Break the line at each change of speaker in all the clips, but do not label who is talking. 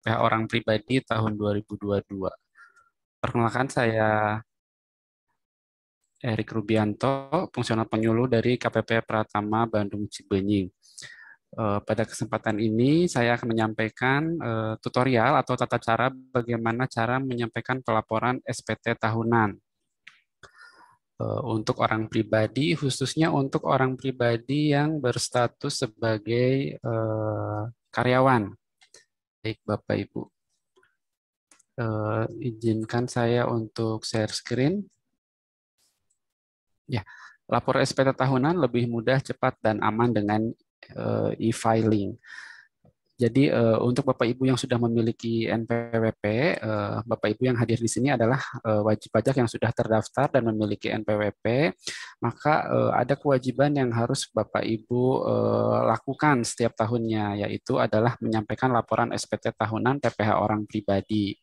PH Orang Pribadi tahun 2022. Perkenalkan, saya Erik Rubianto, fungsional penyuluh dari KPP Pratama Bandung Cibenying. Pada kesempatan ini saya akan menyampaikan tutorial atau tata cara bagaimana cara menyampaikan pelaporan SPT tahunan untuk orang pribadi, khususnya untuk orang pribadi yang berstatus sebagai karyawan. Baik, Bapak Ibu. Izinkan saya untuk share screen. Ya, lapor SPT tahunan lebih mudah, cepat, dan aman dengan e-filing. Jadi untuk Bapak Ibu yang sudah memiliki NPWP, Bapak Ibu yang hadir di sini adalah wajib pajak yang sudah terdaftar dan memiliki NPWP, maka ada kewajiban yang harus Bapak Ibu lakukan setiap tahunnya, yaitu adalah menyampaikan laporan SPT tahunan PPH orang pribadi.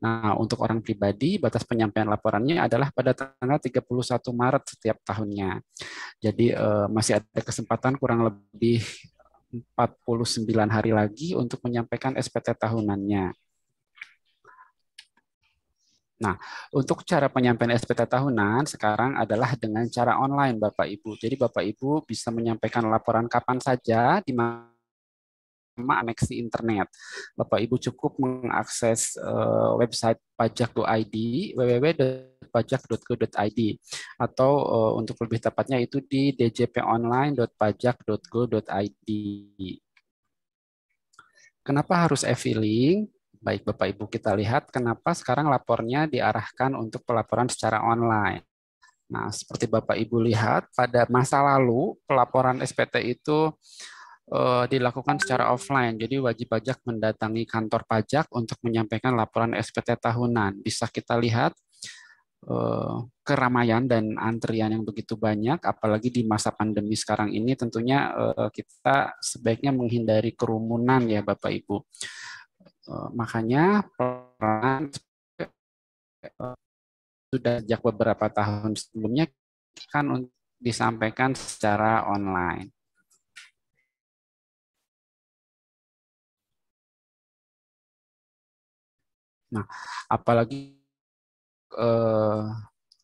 Nah, untuk orang pribadi, batas penyampaian laporannya adalah pada tanggal 31 Maret setiap tahunnya. Jadi masih ada kesempatan kurang lebih 49 hari lagi untuk menyampaikan SPT tahunannya. Nah, untuk cara penyampaian SPT tahunan sekarang adalah dengan cara online, Bapak Ibu. Jadi Bapak Ibu bisa menyampaikan laporan kapan saja di mana aneksi internet. Bapak Ibu cukup mengakses website pajak.id, www.pajak.go.id, atau untuk lebih tepatnya itu di djponline.pajak.go.id. Kenapa harus e-filing? Baik, Bapak Ibu, kita lihat kenapa sekarang lapornya diarahkan untuk pelaporan secara online. Nah, seperti Bapak Ibu lihat, pada masa lalu pelaporan SPT itu dilakukan secara offline. Jadi wajib pajak mendatangi kantor pajak untuk menyampaikan laporan SPT tahunan. Bisa kita lihat keramaian dan antrian yang begitu banyak, apalagi di masa pandemi sekarang ini, tentunya kita sebaiknya menghindari kerumunan ya Bapak Ibu. Makanya peran sudah sejak beberapa tahun sebelumnya kan disampaikan secara online. Nah, apalagi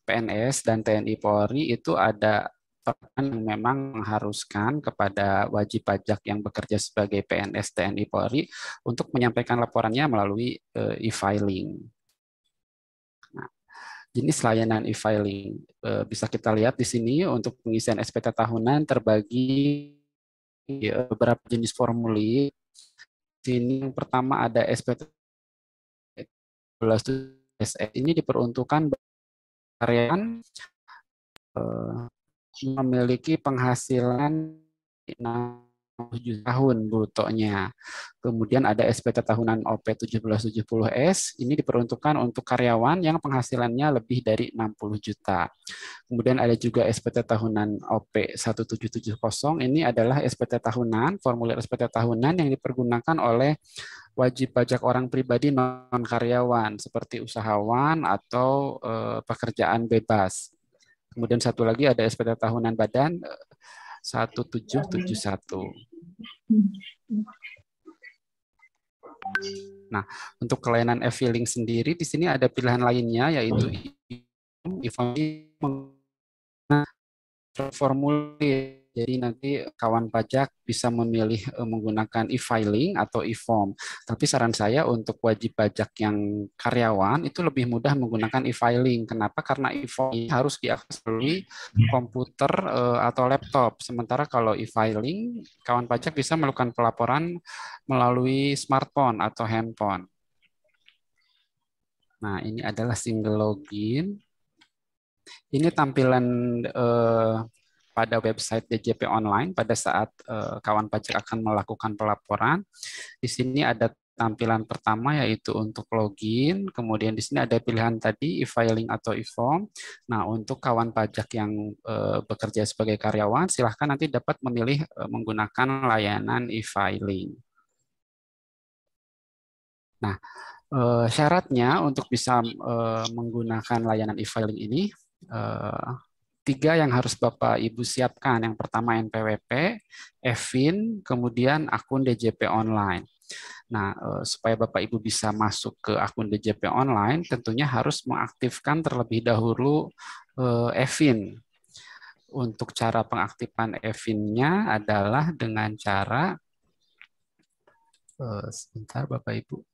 PNS dan TNI Polri itu ada peran yang memang mengharuskan kepada wajib pajak yang bekerja sebagai PNS TNI Polri untuk menyampaikan laporannya melalui e-filing. Nah, jenis layanan e-filing bisa kita lihat di sini untuk pengisian SPT tahunan terbagi beberapa jenis formulir. Di sini yang pertama ada SPT 12 SE, ini diperuntukkan karyawan memiliki penghasilan 60 tahun brutonya. Kemudian ada SPT tahunan OP 1770S, ini diperuntukkan untuk karyawan yang penghasilannya lebih dari 60 juta. Kemudian ada juga SPT tahunan OP 1770, ini adalah SPT tahunan, formulir SPT tahunan yang dipergunakan oleh wajib pajak orang pribadi non-karyawan, seperti usahawan atau pekerjaan bebas. Kemudian satu lagi ada SPT tahunan badan 1771. Nah, untuk kelainan e-filing sendiri di sini ada pilihan lainnya, yaitu formulir. Jadi nanti kawan pajak bisa memilih menggunakan e-filing atau e-form. Tapi saran saya untuk wajib pajak yang karyawan itu lebih mudah menggunakan e-filing. Kenapa? Karena e-form harus diakses melalui komputer atau laptop. Sementara kalau e-filing, kawan pajak bisa melakukan pelaporan melalui smartphone atau handphone. Nah, ini adalah single login. Ini tampilan pada website DJP Online pada saat kawan pajak akan melakukan pelaporan. Di sini ada tampilan pertama yaitu untuk login, kemudian di sini ada pilihan tadi e-filing atau e-form. Nah, untuk kawan pajak yang bekerja sebagai karyawan, silahkan nanti dapat memilih menggunakan layanan e-filing. Nah, syaratnya untuk bisa menggunakan layanan e-filing ini, tiga yang harus Bapak Ibu siapkan. Yang pertama NPWP, e-fin, kemudian akun DJP online. Nah, supaya Bapak Ibu bisa masuk ke akun DJP online, tentunya harus mengaktifkan terlebih dahulu EVIN. Untuk cara pengaktifan EVIN-nya adalah dengan cara, sebentar Bapak Ibu.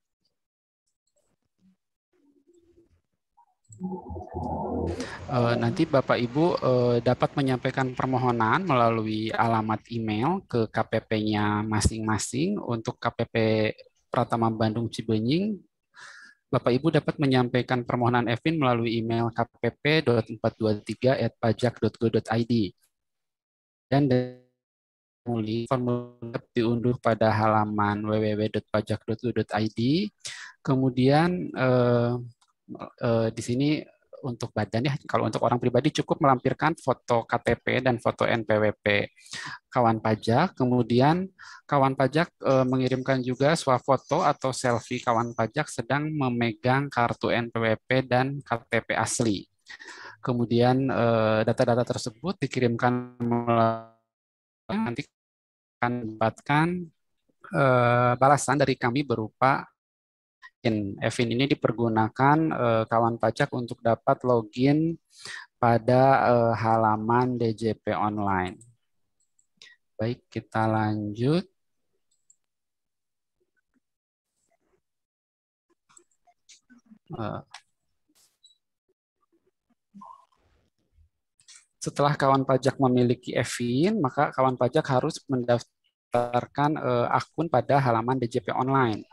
Nanti Bapak Ibu dapat menyampaikan permohonan melalui alamat email ke KPP-nya masing-masing. Untuk KPP Pratama Bandung Cibenying, Bapak Ibu dapat menyampaikan permohonan EVIN melalui email kpp.423@pajak.go.id dan formulir diunduh pada halaman www.pajak.go.id. Kemudian di sini untuk badan ya, kalau untuk orang pribadi cukup melampirkan foto KTP dan foto NPWP kawan pajak. Kemudian kawan pajak mengirimkan juga swafoto atau selfie kawan pajak sedang memegang kartu NPWP dan KTP asli. Kemudian data-data tersebut dikirimkan melalui, nanti akan mendapatkan balasan dari kami berupa EVIN. Ini dipergunakan kawan pajak untuk dapat login pada halaman DJP online. Baik, kita lanjut. Setelah kawan pajak memiliki EVIN, maka kawan pajak harus mendaftarkan akun pada halaman DJP online.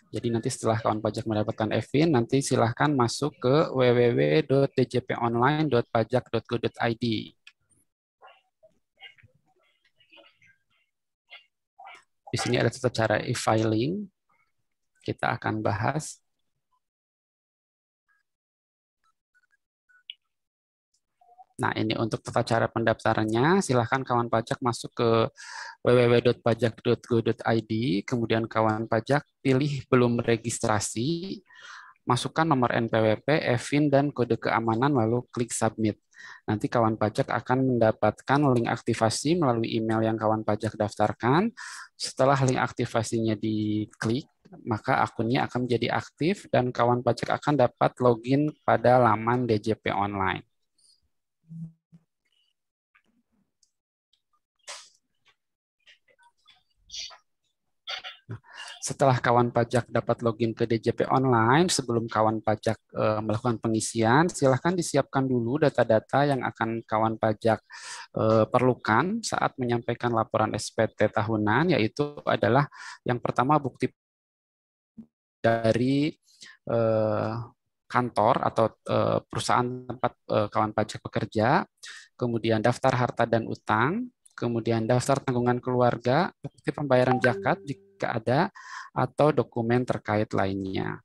Jadi nanti setelah kawan pajak mendapatkan EVIN, nanti silahkan masuk ke www.djponline.pajak.go.id. Di sini ada tata cara e-filing. Kita akan bahas. Nah, ini untuk tata cara pendaftarannya, silahkan kawan pajak masuk ke www.pajak.go.id, kemudian kawan pajak pilih belum registrasi, masukkan nomor NPWP, EVIN, dan kode keamanan, lalu klik submit. Nanti kawan pajak akan mendapatkan link aktivasi melalui email yang kawan pajak daftarkan. Setelah link aktivasinya diklik, maka akunnya akan menjadi aktif dan kawan pajak akan dapat login pada laman DJP online. Setelah kawan pajak dapat login ke DJP online, sebelum kawan pajak melakukan pengisian, silahkan disiapkan dulu data-data yang akan kawan pajak perlukan saat menyampaikan laporan SPT tahunan, yaitu adalah yang pertama bukti dari kantor atau perusahaan tempat kawan pajak bekerja, kemudian daftar harta dan utang, kemudian daftar tanggungan keluarga, bukti pembayaran zakat jika ada, atau dokumen terkait lainnya.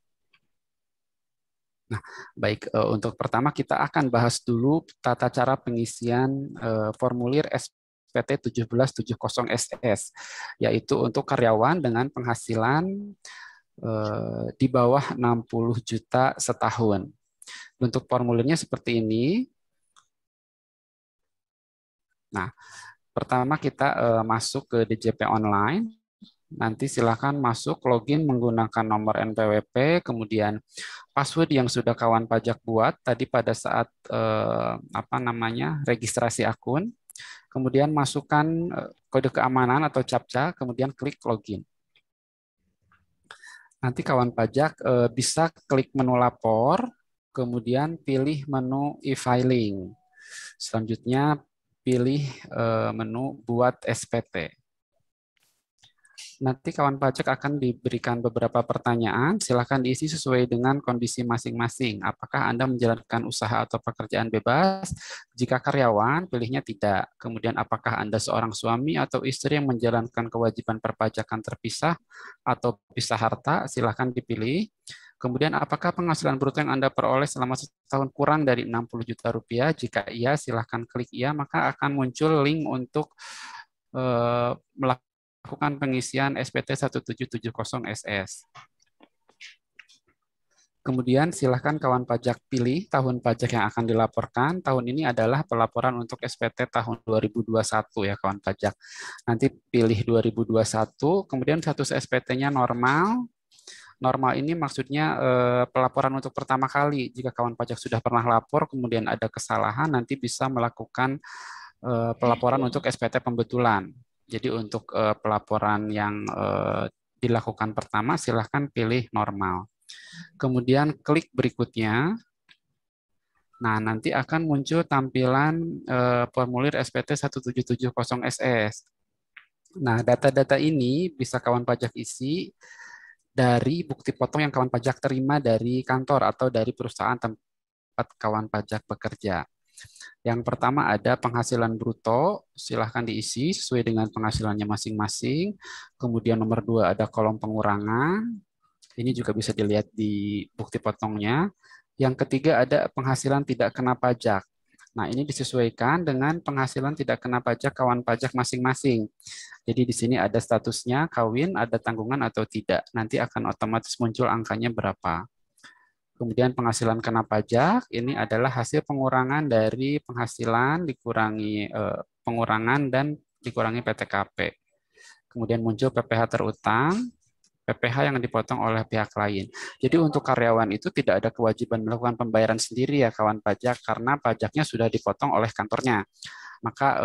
Nah, baik, untuk pertama kita akan bahas dulu tata cara pengisian formulir SPT 1770SS, yaitu untuk karyawan dengan penghasilan di bawah 60 juta setahun. Bentuk formulirnya seperti ini. Nah, pertama kita masuk ke DJP online. Nanti silakan masuk login menggunakan nomor NPWP, kemudian password yang sudah kawan pajak buat tadi pada saat registrasi akun. Kemudian masukkan kode keamanan atau CAPTCHA, kemudian klik login. Nanti kawan pajak bisa klik menu lapor, kemudian pilih menu e-filing. Selanjutnya pilih menu buat SPT. Nanti kawan pajak akan diberikan beberapa pertanyaan, silakan diisi sesuai dengan kondisi masing-masing. Apakah Anda menjalankan usaha atau pekerjaan bebas? Jika karyawan, pilihnya tidak. Kemudian apakah Anda seorang suami atau istri yang menjalankan kewajiban perpajakan terpisah atau pisah harta? Silakan dipilih. Kemudian apakah penghasilan bruto yang Anda peroleh selama setahun kurang dari 60 juta rupiah? Jika iya, silakan klik iya, maka akan muncul link untuk melakukan pengisian SPT 1770SS. Kemudian silahkan kawan pajak pilih tahun pajak yang akan dilaporkan. Tahun ini adalah pelaporan untuk SPT tahun 2021 ya kawan pajak. Nanti pilih 2021, kemudian status SPT-nya normal. Normal ini maksudnya pelaporan untuk pertama kali. Jika kawan pajak sudah pernah lapor, kemudian ada kesalahan, nanti bisa melakukan pelaporan untuk SPT pembetulan. Jadi untuk pelaporan yang dilakukan pertama, silahkan pilih normal. Kemudian klik berikutnya. Nah, nanti akan muncul tampilan formulir SPT 1770SS. Nah, data-data ini bisa kawan pajak isi dari bukti potong yang kawan pajak terima dari kantor atau dari perusahaan tempat kawan pajak bekerja. Yang pertama ada penghasilan bruto, silahkan diisi sesuai dengan penghasilannya masing-masing. Kemudian nomor 2 ada kolom pengurangan, ini juga bisa dilihat di bukti potongnya. Yang ketiga ada penghasilan tidak kena pajak. Nah, ini disesuaikan dengan penghasilan tidak kena pajak kawan pajak masing-masing. Jadi di sini ada statusnya kawin, ada tanggungan atau tidak. Nanti akan otomatis muncul angkanya berapa. Kemudian penghasilan kena pajak, ini adalah hasil pengurangan dari penghasilan dikurangi pengurangan dan dikurangi PTKP. Kemudian muncul PPh terutang, PPh yang dipotong oleh pihak lain. Jadi untuk karyawan itu tidak ada kewajiban melakukan pembayaran sendiri ya kawan pajak karena pajaknya sudah dipotong oleh kantornya. Maka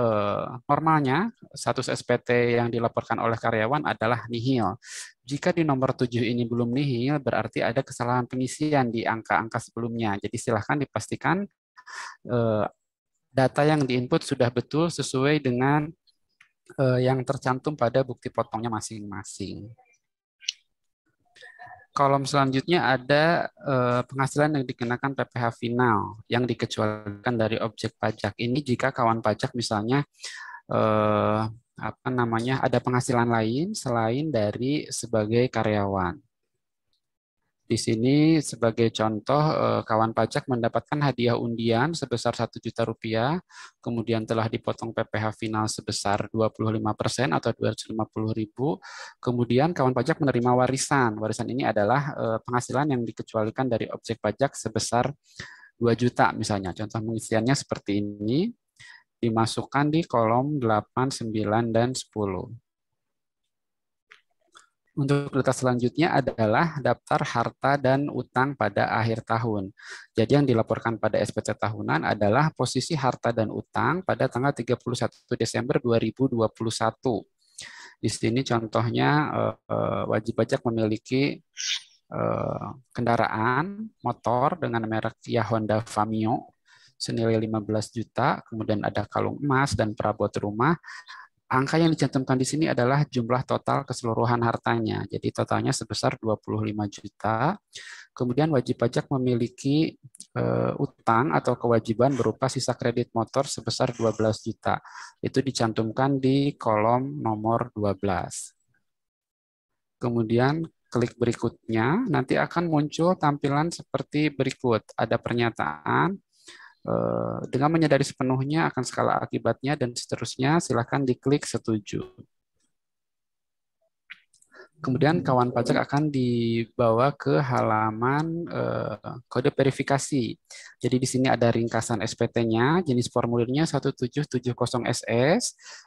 normalnya status SPT yang dilaporkan oleh karyawan adalah nihil. Jika di nomor 7 ini belum nihil, berarti ada kesalahan pengisian di angka-angka sebelumnya. Jadi silahkan dipastikan data yang diinput sudah betul sesuai dengan yang tercantum pada bukti potongnya masing-masing. Kolom selanjutnya ada penghasilan yang dikenakan PPh final yang dikecualikan dari objek pajak. Ini jika kawan pajak misalnya ada penghasilan lain selain dari sebagai karyawan. Di sini sebagai contoh kawan pajak mendapatkan hadiah undian sebesar 1 juta rupiah, kemudian telah dipotong PPh final sebesar 25% atau 250.000, kemudian kawan pajak menerima warisan. Warisan ini adalah penghasilan yang dikecualikan dari objek pajak sebesar 2 juta misalnya. Contoh pengisiannya seperti ini, dimasukkan di kolom 8, 9, dan 10. Untuk data selanjutnya adalah daftar harta dan utang pada akhir tahun. Jadi yang dilaporkan pada SPT tahunan adalah posisi harta dan utang pada tanggal 31 Desember 2021. Di sini contohnya wajib pajak memiliki kendaraan motor dengan merek Kia Honda Famio senilai 15 juta, kemudian ada kalung emas dan perabot rumah. Angka yang dicantumkan di sini adalah jumlah total keseluruhan hartanya. Jadi totalnya sebesar 25 juta. Kemudian wajib pajak memiliki utang atau kewajiban berupa sisa kredit motor sebesar 12 juta. Itu dicantumkan di kolom nomor 12. Kemudian klik berikutnya, nanti akan muncul tampilan seperti berikut. Ada pernyataan, dengan menyadari sepenuhnya akan skala akibatnya dan seterusnya, silakan diklik setuju. Kemudian kawan pajak akan dibawa ke halaman kode verifikasi. Jadi di sini ada ringkasan SPT-nya, jenis formulirnya 1770SS,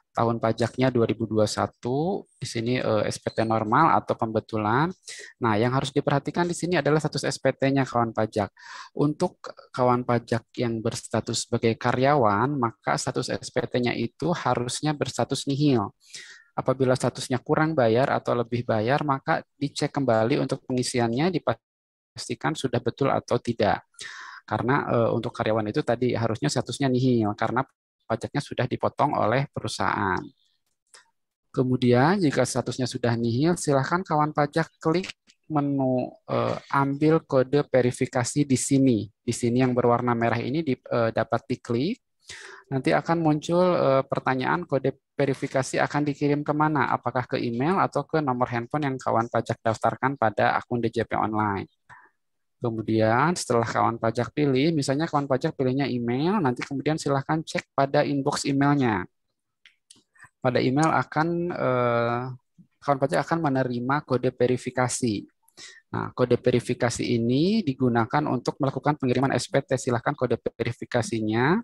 tahun pajaknya 2021, di sini SPT normal atau pembetulan. Nah, yang harus diperhatikan di sini adalah status SPT-nya kawan pajak. Untuk kawan pajak yang berstatus sebagai karyawan, maka status SPT-nya itu harusnya berstatus nihil. Apabila statusnya kurang bayar atau lebih bayar, maka dicek kembali untuk pengisiannya, dipastikan sudah betul atau tidak. Karena untuk karyawan itu tadi harusnya statusnya nihil, karena pajaknya sudah dipotong oleh perusahaan. Kemudian jika statusnya sudah nihil, silakan kawan pajak klik menu ambil kode verifikasi di sini. Di sini yang berwarna merah ini dapat diklik. Nanti akan muncul pertanyaan kode verifikasi akan dikirim kemana, apakah ke email atau ke nomor handphone yang kawan pajak daftarkan pada akun DJP online. Kemudian setelah kawan pajak pilih, misalnya kawan pajak pilihnya email, nanti kemudian silahkan cek pada inbox emailnya. Pada email kawan pajak akan menerima kode verifikasi. Nah, kode verifikasi ini digunakan untuk melakukan pengiriman SPT. Silahkan kode verifikasinya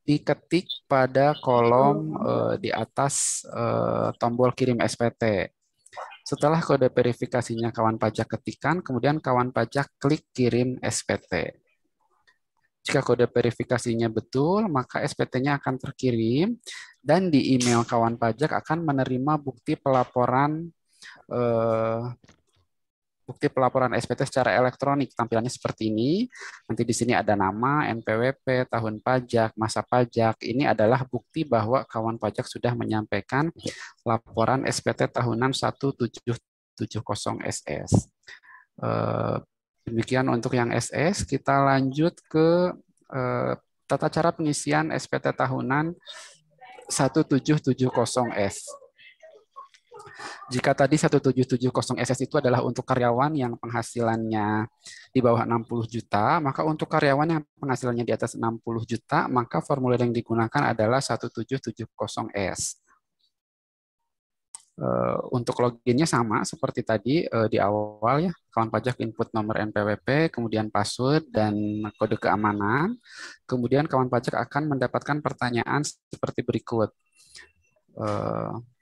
diketik pada kolom di atas tombol kirim SPT. Setelah kode verifikasinya kawan pajak ketikkan, kemudian kawan pajak klik kirim SPT. Jika kode verifikasinya betul, maka SPT-nya akan terkirim dan di email kawan pajak akan menerima eh, bukti pelaporan SPT secara elektronik. Tampilannya seperti ini. Nanti di sini ada nama, NPWP, tahun pajak, masa pajak. Ini adalah bukti bahwa kawan pajak sudah menyampaikan laporan SPT tahunan 1770 SS. Demikian untuk yang SS. Kita lanjut ke tata cara pengisian SPT tahunan 1770S. Jika tadi 1770SS itu adalah untuk karyawan yang penghasilannya di bawah 60 juta, maka untuk karyawan yang penghasilannya di atas 60 juta, maka formulir yang digunakan adalah 1770S. Untuk loginnya sama seperti tadi di awal ya, kawan pajak input nomor NPWP, kemudian password dan kode keamanan. Kemudian kawan pajak akan mendapatkan pertanyaan seperti berikut.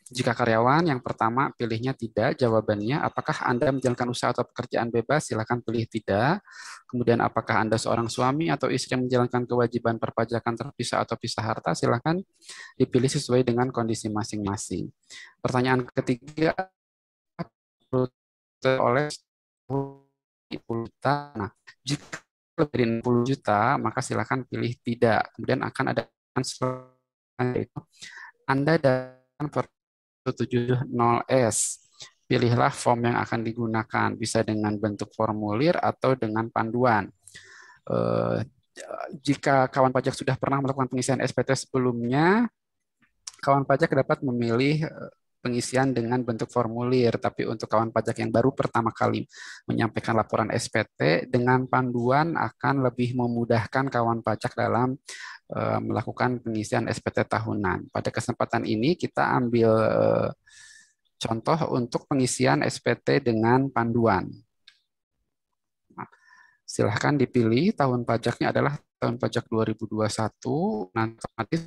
Jika karyawan, yang pertama pilihnya tidak, jawabannya apakah Anda menjalankan usaha atau pekerjaan bebas, silakan pilih tidak. Kemudian apakah Anda seorang suami atau istri yang menjalankan kewajiban perpajakan terpisah atau pisah harta, silakan dipilih sesuai dengan kondisi masing-masing. Pertanyaan ketiga, oleh 10 juta. Nah, jika lebih dari 60 juta, maka silakan pilih tidak. Kemudian akan ada Anda dan 70S. Pilihlah form yang akan digunakan, bisa dengan bentuk formulir atau dengan panduan. Jika kawan pajak sudah pernah melakukan pengisian SPT sebelumnya, kawan pajak dapat memilih pengisian dengan bentuk formulir, tapi untuk kawan pajak yang baru pertama kali menyampaikan laporan SPT, dengan panduan akan lebih memudahkan kawan pajak dalam melakukan pengisian SPT tahunan. Pada kesempatan ini kita ambil contoh untuk pengisian SPT dengan panduan. Nah, silahkan dipilih tahun pajaknya adalah tahun pajak 2021. Nanti otomatis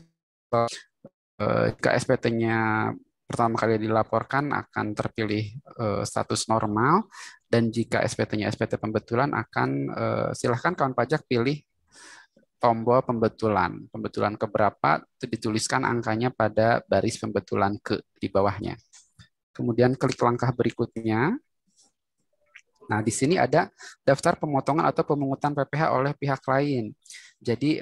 jika SPT-nya pertama kali dilaporkan akan terpilih status normal, dan jika SPT-nya SPT pembetulan akan silahkan kawan pajak pilih tombol pembetulan. Pembetulan keberapa itu dituliskan angkanya pada baris pembetulan ke di bawahnya. Kemudian klik langkah berikutnya. Nah, di sini ada daftar pemotongan atau pemungutan PPh oleh pihak lain. Jadi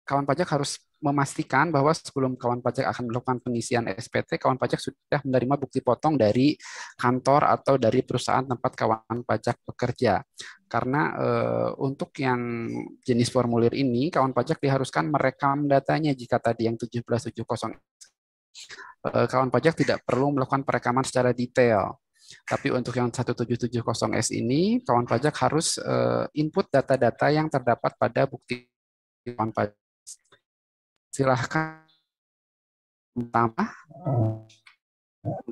kawan pajak harus memastikan bahwa sebelum kawan pajak akan melakukan pengisian SPT, kawan pajak sudah menerima bukti potong dari kantor atau dari perusahaan tempat kawan pajak bekerja. Karena untuk yang jenis formulir ini, kawan pajak diharuskan merekam datanya. Jika tadi yang 1770, kawan pajak tidak perlu melakukan perekaman secara detail. Tapi untuk yang 1770S ini, kawan pajak harus input data-data yang terdapat pada bukti kawan pajak. Silahkan tambah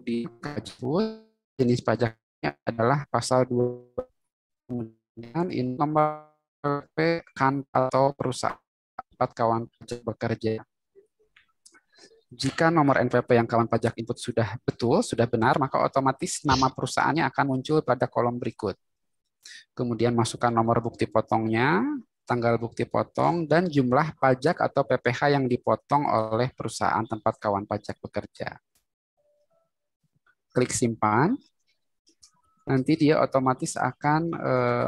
di pajak, jenis pajaknya adalah pasal 2. Kemudian ini nomor PPh atau perusahaan tempat kawan pajak bekerja. Jika nomor NPWP yang kawan pajak input sudah betul, sudah benar, maka otomatis nama perusahaannya akan muncul pada kolom berikut. Kemudian masukkan nomor bukti potongnya, tanggal bukti potong, dan jumlah pajak atau PPh yang dipotong oleh perusahaan tempat kawan pajak bekerja. Klik simpan. Nanti dia otomatis akan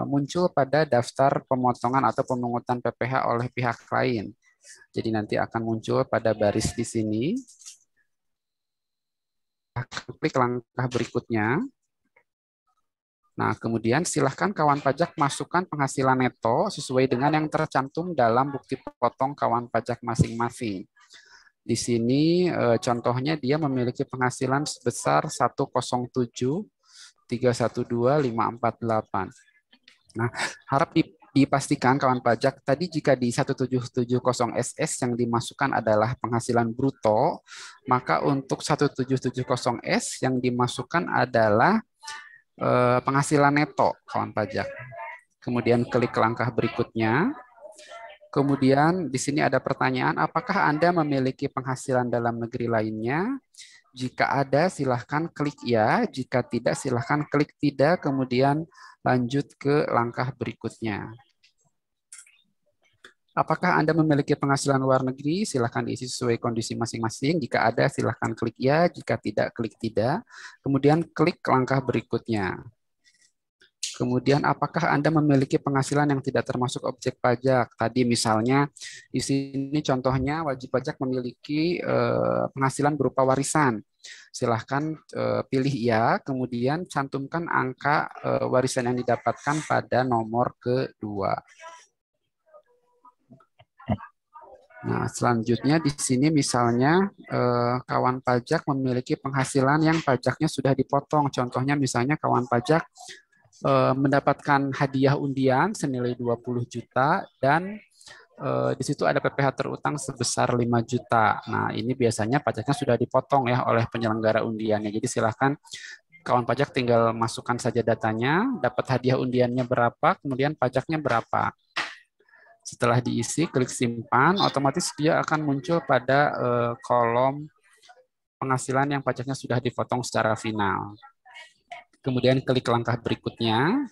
muncul pada daftar pemotongan atau pemungutan PPh oleh pihak lain. Jadi nanti akan muncul pada baris di sini. Klik langkah berikutnya. Nah, kemudian silahkan kawan pajak masukkan penghasilan neto sesuai dengan yang tercantum dalam bukti potong kawan pajak masing-masing. Di sini contohnya dia memiliki penghasilan sebesar 107.312.548. Nah, harap dipastikan kawan pajak tadi jika di 1770SS yang dimasukkan adalah penghasilan bruto, maka untuk 1770S yang dimasukkan adalah penghasilan neto kawan pajak. Kemudian klik langkah berikutnya. Kemudian di sini ada pertanyaan, apakah Anda memiliki penghasilan dalam negeri lainnya? Jika ada, silahkan klik ya. Jika tidak, silahkan klik tidak. Kemudian lanjut ke langkah berikutnya. Apakah Anda memiliki penghasilan luar negeri? Silahkan diisi sesuai kondisi masing-masing. Jika ada, silahkan klik ya. Jika tidak, klik tidak. Kemudian klik langkah berikutnya. Kemudian apakah Anda memiliki penghasilan yang tidak termasuk objek pajak? Tadi misalnya di sini contohnya wajib pajak memiliki penghasilan berupa warisan. Silahkan pilih ya, kemudian cantumkan angka warisan yang didapatkan pada nomor kedua. Nah, selanjutnya di sini misalnya kawan pajak memiliki penghasilan yang pajaknya sudah dipotong. Contohnya misalnya kawan pajak mendapatkan hadiah undian senilai 20 juta dan di situ ada PPh terutang sebesar 5 juta. Nah, ini biasanya pajaknya sudah dipotong ya oleh penyelenggara undiannya. Jadi silahkan kawan pajak tinggal masukkan saja datanya, dapat hadiah undiannya berapa, kemudian pajaknya berapa. Setelah diisi, klik simpan, otomatis dia akan muncul pada kolom penghasilan yang pajaknya sudah dipotong secara final. Kemudian klik langkah berikutnya.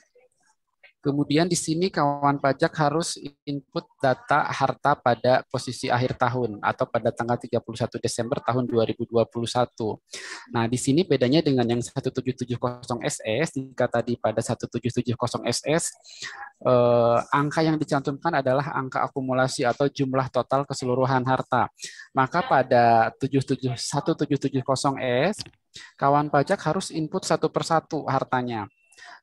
Kemudian di sini kawan pajak harus input data harta pada posisi akhir tahun atau pada tanggal 31 Desember tahun 2021. Nah, di sini bedanya dengan yang 1770SS, jika tadi pada 1770SS angka yang dicantumkan adalah angka akumulasi atau jumlah total keseluruhan harta. Maka pada 1770S kawan pajak harus input satu persatu hartanya.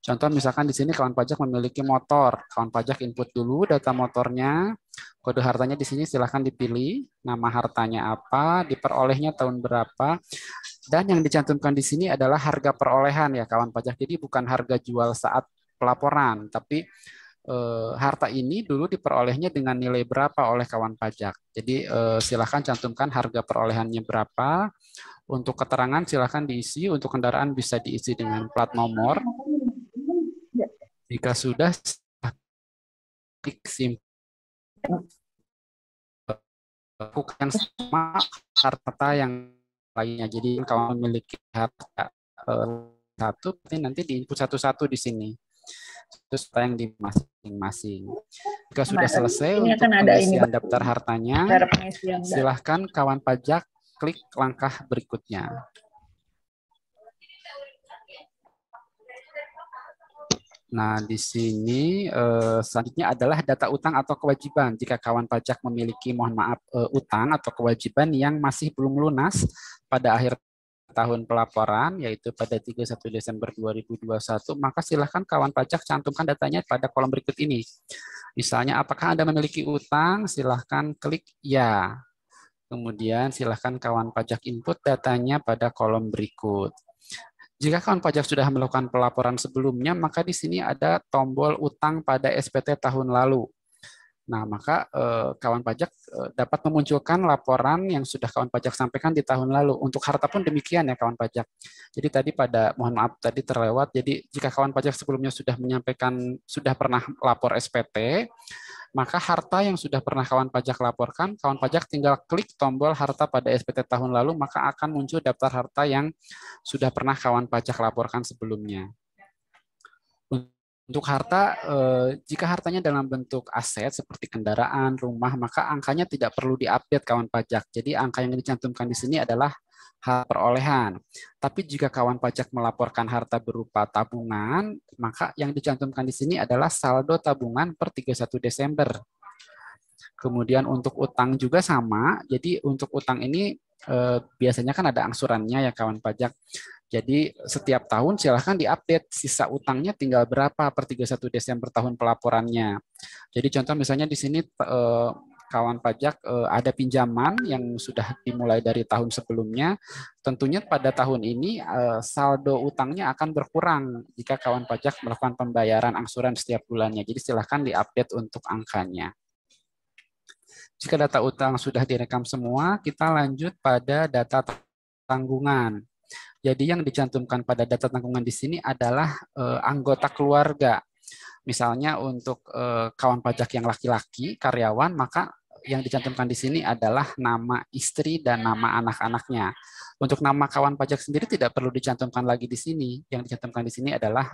Contoh misalkan di sini kawan pajak memiliki motor, kawan pajak input dulu data motornya, kode hartanya di sini silahkan dipilih, nama hartanya apa, diperolehnya tahun berapa, dan yang dicantumkan di sini adalah harga perolehan ya kawan pajak. Jadi bukan harga jual saat pelaporan, tapi harta ini dulu diperolehnya dengan nilai berapa oleh kawan pajak. Jadi silahkan cantumkan harga perolehannya berapa. Untuk keterangan silahkan diisi, untuk kendaraan bisa diisi dengan plat nomor. Jika sudah, klik simpan, lakukan sama harta yang lainnya. Jadi kalau memiliki harta satu, nanti diinput satu-satu di sini. Terus yang di masing-masing. Jika sudah selesai untuk pengisian daftar hartanya, silahkan kawan pajak klik langkah berikutnya. Nah, di sini selanjutnya adalah data utang atau kewajiban. Jika kawan pajak memiliki, mohon maaf, utang atau kewajiban yang masih belum lunas pada akhir tahun pelaporan, yaitu pada 31 Desember 2021, maka silahkan kawan pajak cantumkan datanya pada kolom berikut ini. Misalnya, apakah Anda memiliki utang? Silahkan klik ya. Kemudian silahkan kawan pajak input datanya pada kolom berikut. Jika kawan pajak sudah melakukan pelaporan sebelumnya, maka di sini ada tombol utang pada SPT tahun lalu. Nah, maka kawan pajak dapat memunculkan laporan yang sudah kawan pajak sampaikan di tahun lalu. Untuk harta pun demikian ya kawan pajak. Jadi tadi mohon maaf tadi terlewat. Jadi jika kawan pajak sebelumnya sudah menyampaikan, sudah pernah lapor SPT, maka harta yang sudah pernah kawan pajak laporkan, kawan pajak tinggal klik tombol harta pada SPT tahun lalu, maka akan muncul daftar harta yang sudah pernah kawan pajak laporkan sebelumnya. Untuk harta, jika hartanya dalam bentuk aset seperti kendaraan, rumah, maka angkanya tidak perlu diupdate kawan pajak. Jadi angka yang dicantumkan di sini adalah hak perolehan. Tapi jika kawan pajak melaporkan harta berupa tabungan, maka yang dicantumkan di sini adalah saldo tabungan per 31 Desember. Kemudian untuk utang juga sama. Jadi untuk utang ini biasanya kan ada angsurannya ya kawan pajak. Jadi setiap tahun silahkan diupdate sisa utangnya tinggal berapa per 31 Desember tahun pelaporannya. Jadi contoh misalnya di sini kawan pajak ada pinjaman yang sudah dimulai dari tahun sebelumnya. Tentunya pada tahun ini saldo utangnya akan berkurang jika kawan pajak melakukan pembayaran angsuran setiap bulannya. Jadi silahkan diupdate untuk angkanya. Jika data utang sudah direkam semua, kita lanjut pada data tanggungan. Jadi yang dicantumkan pada data tanggungan di sini adalah anggota keluarga. Misalnya untuk kawan pajak yang laki-laki, karyawan, maka yang dicantumkan di sini adalah nama istri dan nama anak-anaknya. Untuk nama kawan pajak sendiri tidak perlu dicantumkan lagi di sini. Yang dicantumkan di sini adalah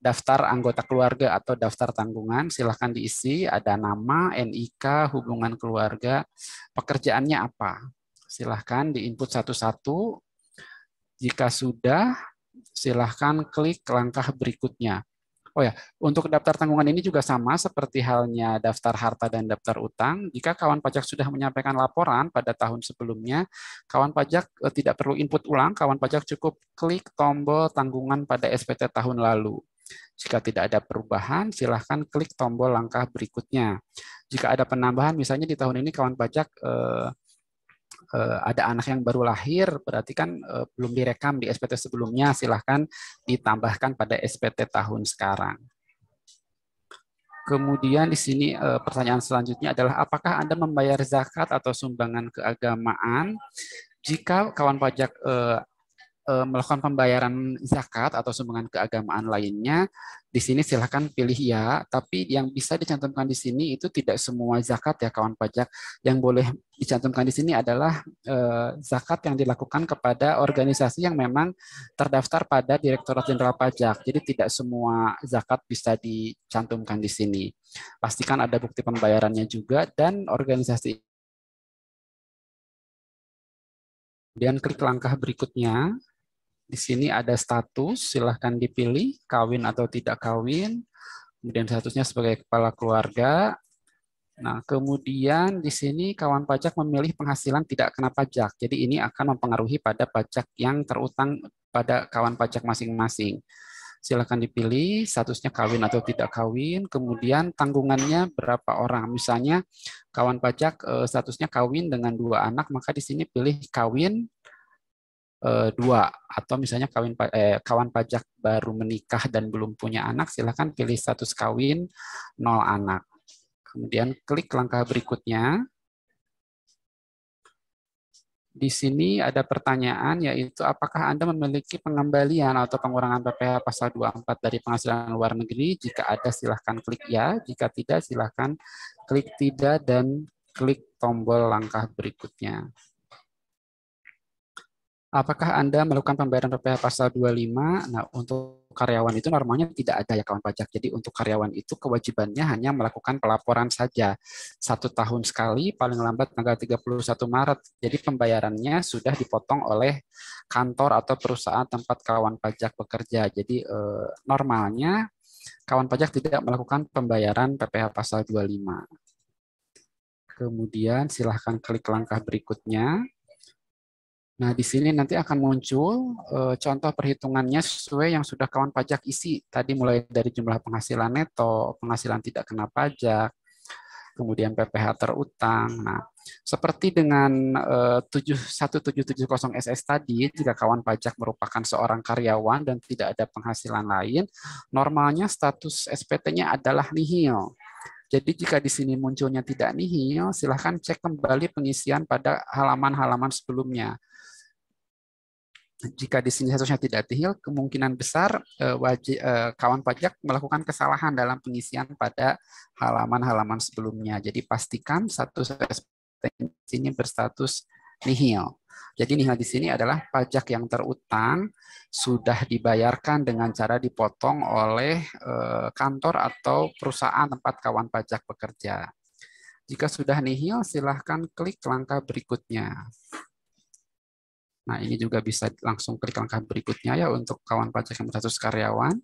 daftar anggota keluarga atau daftar tanggungan. Silahkan diisi, ada nama, NIK, hubungan keluarga, pekerjaannya apa. Silahkan diinput satu-satu. Jika sudah, silahkan klik langkah berikutnya. Oh ya, untuk daftar tanggungan ini juga sama seperti halnya daftar harta dan daftar utang. Jika kawan pajak sudah menyampaikan laporan pada tahun sebelumnya, kawan pajak tidak perlu input ulang, kawan pajak cukup klik tombol tanggungan pada SPT tahun lalu. Jika tidak ada perubahan, silahkan klik tombol langkah berikutnya. Jika ada penambahan, misalnya di tahun ini kawan pajak ada anak yang baru lahir, berarti kan belum direkam di SPT sebelumnya, silahkan ditambahkan pada SPT tahun sekarang. Kemudian di sini pertanyaan selanjutnya adalah apakah Anda membayar zakat atau sumbangan keagamaan? Jika kawan pajak melakukan pembayaran zakat atau sumbangan keagamaan lainnya, di sini silahkan pilih ya, tapi yang bisa dicantumkan di sini itu tidak semua zakat ya kawan pajak. Yang boleh dicantumkan di sini adalah zakat yang dilakukan kepada organisasi yang memang terdaftar pada Direktorat Jenderal Pajak. Jadi tidak semua zakat bisa dicantumkan di sini. Pastikan ada bukti pembayarannya juga dan organisasi. Kemudian klik langkah berikutnya. Di sini ada status, silahkan dipilih kawin atau tidak kawin. Kemudian statusnya sebagai kepala keluarga. Nah, kemudian di sini kawan pajak memilih penghasilan tidak kena pajak. Jadi ini akan mempengaruhi pada pajak yang terutang pada kawan pajak masing-masing. Silahkan dipilih statusnya kawin atau tidak kawin. Kemudian tanggungannya berapa orang. Misalnya kawan pajak statusnya kawin dengan 2 anak, maka di sini pilih kawin 2, atau misalnya kawan pajak baru menikah dan belum punya anak, silakan pilih status kawin 0 anak. Kemudian klik langkah berikutnya. Di sini ada pertanyaan yaitu apakah Anda memiliki pengembalian atau pengurangan PPh pasal 24 dari penghasilan luar negeri? Jika ada silahkan klik ya, jika tidak silahkan klik tidak dan klik tombol langkah berikutnya. Apakah Anda melakukan pembayaran PPh pasal 25? Nah, untuk karyawan itu normalnya tidak ada ya kawan pajak. Jadi untuk karyawan itu kewajibannya hanya melakukan pelaporan saja. 1 tahun sekali, paling lambat tanggal 31 Maret. Jadi pembayarannya sudah dipotong oleh kantor atau perusahaan tempat kawan pajak bekerja. Jadi normalnya kawan pajak tidak melakukan pembayaran PPh pasal 25. Kemudian silahkan klik langkah berikutnya. Nah, di sini nanti akan muncul contoh perhitungannya sesuai yang sudah kawan pajak isi. Tadi mulai dari jumlah penghasilan neto, penghasilan tidak kena pajak, kemudian PPh terutang. Nah, seperti dengan 1770 SS tadi, jika kawan pajak merupakan seorang karyawan dan tidak ada penghasilan lain, normalnya status SPT-nya adalah nihil. Jadi jika di sini munculnya tidak nihil, silahkan cek kembali pengisian pada halaman-halaman sebelumnya. Jika di sini statusnya tidak nihil, kemungkinan besar kawan pajak melakukan kesalahan dalam pengisian pada halaman-halaman sebelumnya. Jadi pastikan status di sini berstatus nihil. Jadi nihil di sini adalah pajak yang terutang sudah dibayarkan dengan cara dipotong oleh kantor atau perusahaan tempat kawan pajak bekerja. Jika sudah nihil, silahkan klik langkah berikutnya. Nah, ini juga bisa langsung klik langkah berikutnya ya untuk kawan pajak yang berstatus karyawan.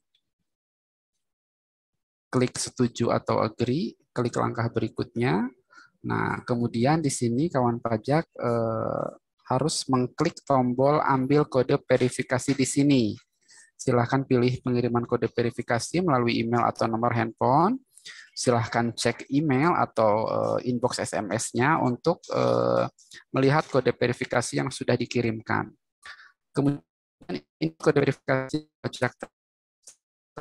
Klik setuju atau agree, klik langkah berikutnya. Nah, kemudian di sini kawan pajak harus mengklik tombol ambil kode verifikasi di sini. Silahkan pilih pengiriman kode verifikasi melalui email atau nomor handphone. Silahkan cek email atau inbox SMS-nya untuk melihat kode verifikasi yang sudah dikirimkan. Kemudian ini kode verifikasi pajak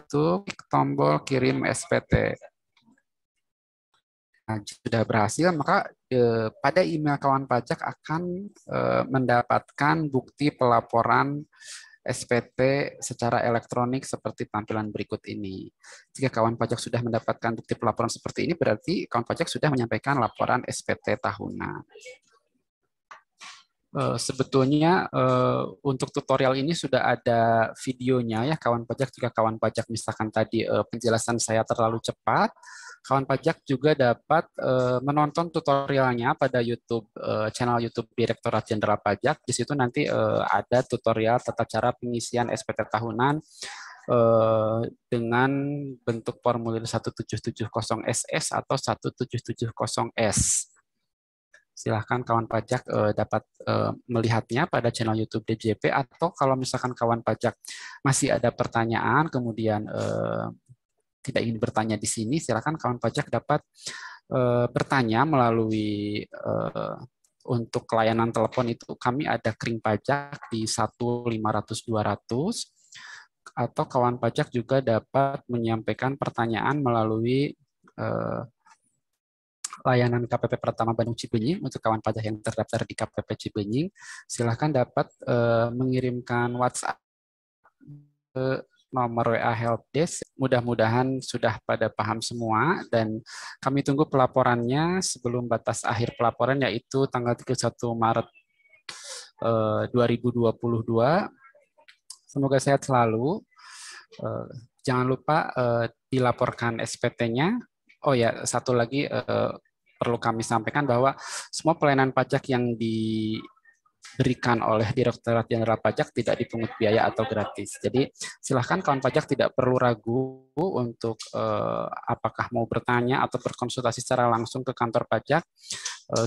itu klik tombol kirim SPT. sudah berhasil, maka pada email kawan pajak akan mendapatkan bukti pelaporan SPT secara elektronik seperti tampilan berikut ini. Jika kawan pajak sudah mendapatkan bukti pelaporan seperti ini, berarti kawan pajak sudah menyampaikan laporan SPT tahunan. Sebetulnya untuk tutorial ini sudah ada videonya ya kawan pajak. Jika kawan pajak misalkan tadi penjelasan saya terlalu cepat, kawan pajak juga dapat menonton tutorialnya pada YouTube channel YouTube Direktorat Jenderal Pajak. Di situ nanti ada tutorial tata cara pengisian SPT tahunan dengan bentuk formulir 1770SS atau 1770S. Silahkan kawan pajak dapat melihatnya pada channel YouTube DJP, atau kalau misalkan kawan pajak masih ada pertanyaan kemudian tidak ingin bertanya di sini, silahkan kawan pajak dapat bertanya melalui untuk layanan telepon itu kami ada kring pajak di 1-500-200, atau kawan pajak juga dapat menyampaikan pertanyaan melalui layanan KPP Pratama Bandung Cibenying. Untuk kawan pajak yang terdaftar di KPP Cibenying, silahkan dapat mengirimkan WhatsApp ke nomor WA Helpdesk. Mudah-mudahan sudah pada paham semua, dan kami tunggu pelaporannya sebelum batas akhir pelaporan, yaitu tanggal 31 Maret 2022. Semoga sehat selalu. Jangan lupa dilaporkan SPT-nya. Oh ya, satu lagi perlu kami sampaikan bahwa semua pelayanan pajak yang diberikan oleh Direktorat Jenderal Pajak tidak dipungut biaya atau gratis. Jadi silahkan kawan pajak tidak perlu ragu untuk apakah mau bertanya atau berkonsultasi secara langsung ke kantor pajak.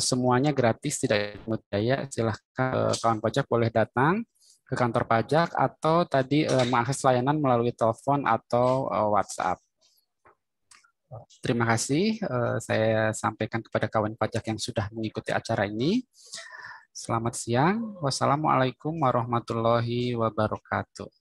Semuanya gratis, tidak dipungut biaya. Silahkan kawan pajak boleh datang ke kantor pajak atau tadi mengakses layanan melalui telepon atau WhatsApp. Terima kasih saya sampaikan kepada kawan pajak yang sudah mengikuti acara ini. Selamat siang. Wassalamualaikum warahmatullahi wabarakatuh.